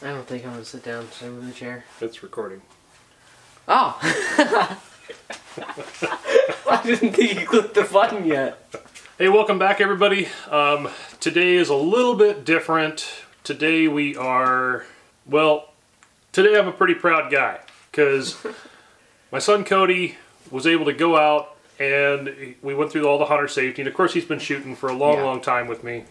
I don't think I'm gonna sit down. Should I move the chair? It's recording. Oh! I didn't think you clicked the button yet. Hey, welcome back everybody. Today is a little bit different. Today we are, well, today I'm a pretty proud guy because my son Cody was able to go out and we went through all the hunter safety, and of course he's been shooting for a long time with me.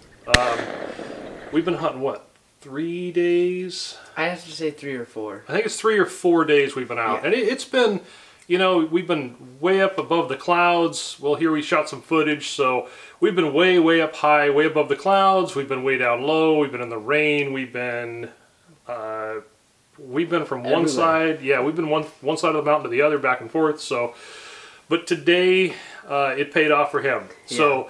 We've been hunting, what, 3 days? I have to say 3 or 4. I think it's 3 or 4 days we've been out. Yeah. And it's been, you know, we've been way up above the clouds. Well, here we shot some footage, so we've been way up high, way above the clouds. We've been way down low. We've been in the rain. We've been from everywhere. One side. Yeah, we've been one side of the mountain to the other, back and forth. So, but today it paid off for him. Yeah. So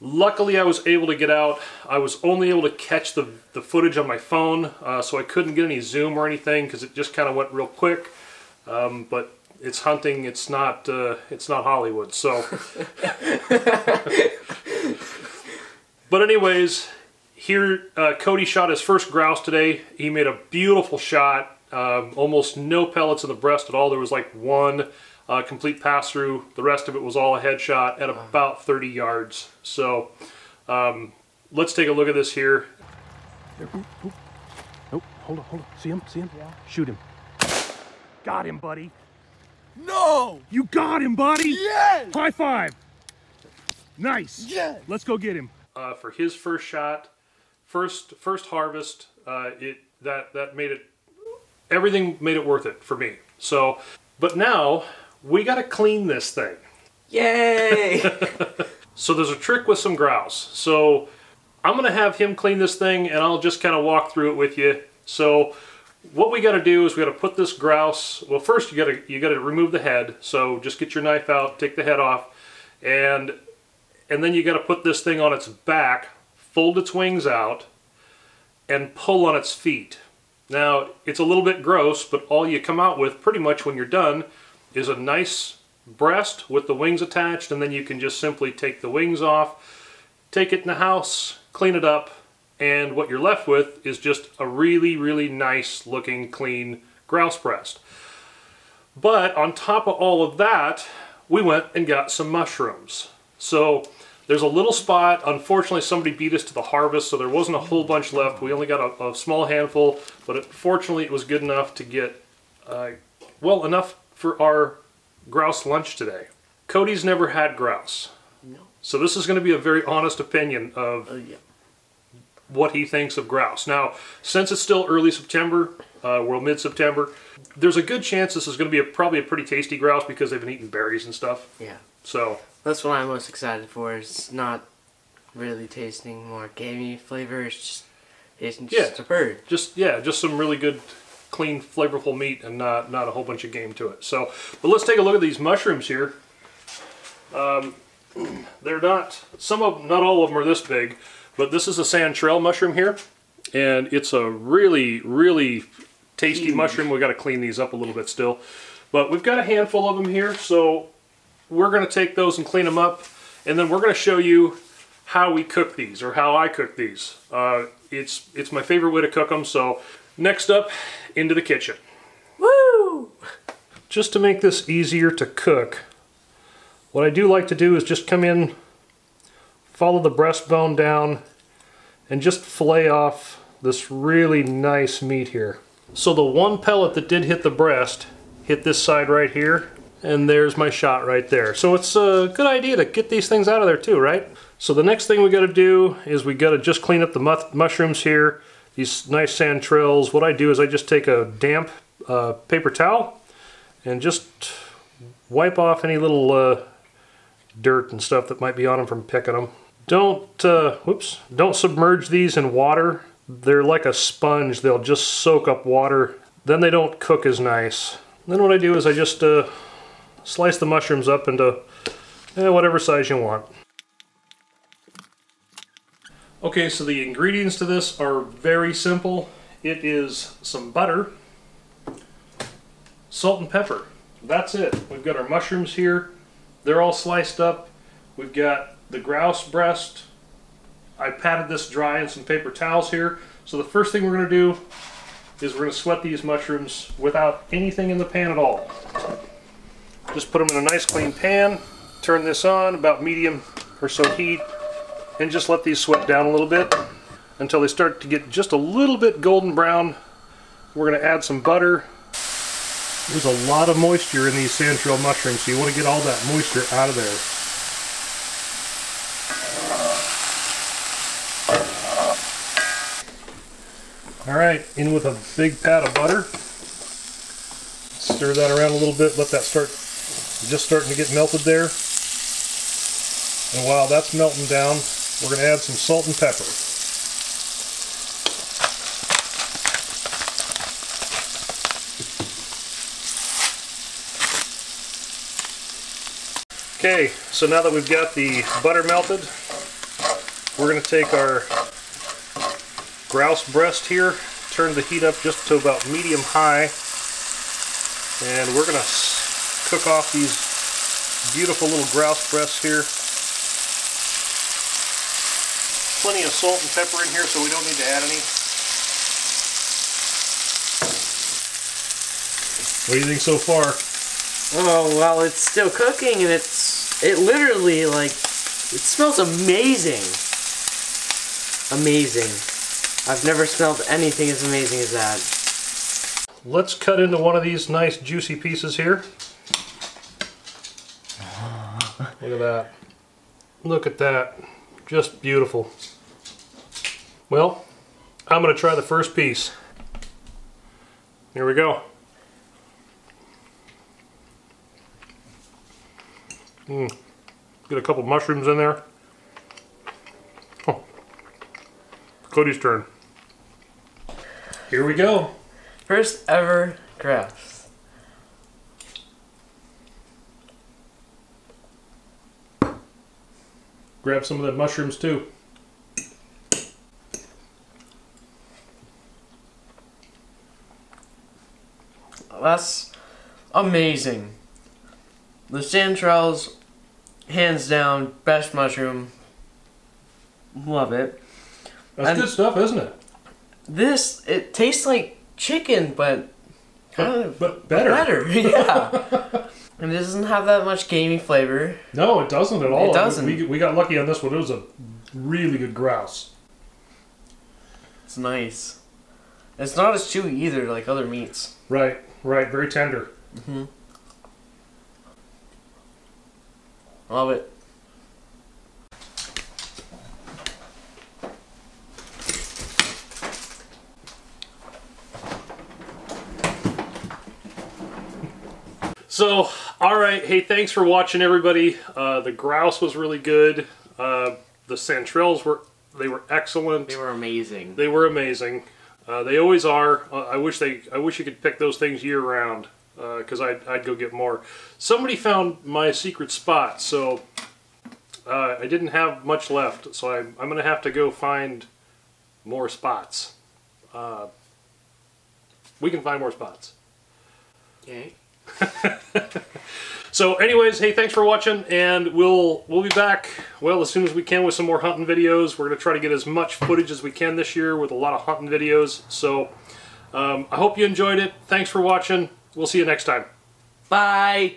luckily I was able to get out. I was only able to catch the footage on my phone, so I couldn't get any zoom or anything because it just kind of went real quick. But it's hunting. It's not Hollywood. So, but anyways, here Cody shot his first grouse today. He made a beautiful shot. Almost no pellets in the breast at all. There was like one complete pass through. The rest of it was all a headshot at about 30 yards. So let's take a look at this here. Oh, hold on. See him? Yeah. Shoot him. Got him, buddy. No! You got him, buddy! Yes! High five! Nice! Yes! Let's go get him. For his first shot, first harvest, that made it, everything made it worth it for me. So, but now we gotta clean this thing. Yay! So there's a trick with some grouse. So I'm gonna have him clean this thing and I'll just kind of walk through it with you. So what we got to do is we got to put this grouse, well, first you got to remove the head. So just get your knife out, take the head off, and then you got to put this thing on its back, fold its wings out, and pull on its feet. Now it's a little bit gross, but all you come out with pretty much when you're done is a nice breast with the wings attached, and then you can just simply take the wings off, take it in the house, clean it up, and what you're left with is just a really nice looking clean grouse breast. But on top of all of that, we went and got some mushrooms. So there's a little spot. Unfortunately, somebody beat us to the harvest, so there wasn't a whole bunch left. We only got a small handful, but fortunately it was good enough to get, well, enough for our grouse lunch today. Cody's never had grouse. No. So this is going to be a very honest opinion of what he thinks of grouse. Now, since it's still early September, we're mid-September, there's a good chance this is going to be probably a pretty tasty grouse because they've been eating berries and stuff. Yeah. So that's what I'm most excited for. It's not really tasting more gamey flavor. It's just tasting just a bird. Just some really good, clean, flavorful meat and not a whole bunch of game to it. So, but let's take a look at these mushrooms here. They're not, not all of them are this big. But this is a chanterelle mushroom here, and it's a really tasty mushroom. We've got to clean these up a little bit still. But we've got a handful of them here, so we're going to take those and clean them up, and then we're going to show you how we cook these, or how I cook these. It's my favorite way to cook them, so next up, into the kitchen. Woo! Just to make this easier to cook, what I do like to do is just come in, follow the breastbone down, and just fillet off this really nice meat here. So the one pellet that did hit the breast hit this side right here, and there's my shot right there. So it's a good idea to get these things out of there too, right? So the next thing we got to do is we got to just clean up the mushrooms here, these nice chanterelles. What I do is I just take a damp paper towel and just wipe off any little dirt and stuff that might be on them from picking them. Don't submerge these in water. They're like a sponge. They'll just soak up water. Then they don't cook as nice. Then what I do is I just slice the mushrooms up into whatever size you want. Okay, so the ingredients to this are very simple. It is some butter, salt and pepper. That's it. We've got our mushrooms here. They're all sliced up. We've got the grouse breast. I patted this dry in some paper towels here. So the first thing we're going to do is we're going to sweat these mushrooms without anything in the pan at all. Just put them in a nice clean pan, turn this on about medium or so heat, and just let these sweat down a little bit until they start to get just a little bit golden brown. We're going to add some butter. There's a lot of moisture in these chanterelle mushrooms, so you want to get all that moisture out of there. Alright, in with a big pat of butter. Stir that around a little bit, let that start just starting to get melted there. And while that's melting down, we're going to add some salt and pepper. Okay, so now that we've got the butter melted, we're going to take our grouse breast here, turn the heat up just to about medium-high, and we're going to cook off these beautiful little grouse breasts here. Plenty of salt and pepper in here, so we don't need to add any. What do you think so far? Oh, well, it's still cooking, and it literally, like, it smells amazing. Amazing. I've never smelled anything as amazing as that. Let's cut into one of these nice juicy pieces here. Look at that. Look at that. Just beautiful. Well, I'm going to try the first piece. Here we go. Get a couple mushrooms in there. Oh. Cody's turn. Here we go. First ever grouse. Grab some of the mushrooms too. That's amazing. The chanterelles, hands down, best mushroom. Love it. That's good stuff, isn't it? This, it tastes like chicken, but kind of better. Better, yeah. And it doesn't have that much gamey flavor. No, it doesn't at all. It doesn't. We got lucky on this one. It was a really good grouse. It's nice. It's not as chewy either, like other meats. Right, right. Very tender. Mm-hmm. Love it. So, alright, hey, thanks for watching, everybody. The grouse was really good. The chanterelles were excellent. They were amazing. They were amazing. They always are. I wish you could pick those things year round, because I'd go get more. Somebody found my secret spot, so I didn't have much left, so I'm going to have to go find more spots. We can find more spots. Okay. So anyways, hey, thanks for watching, and we'll be back, well, as soon as we can with some more hunting videos. We're going to try to get as much footage as we can this year with a lot of hunting videos. So I hope you enjoyed it. Thanks for watching. We'll see you next time. Bye.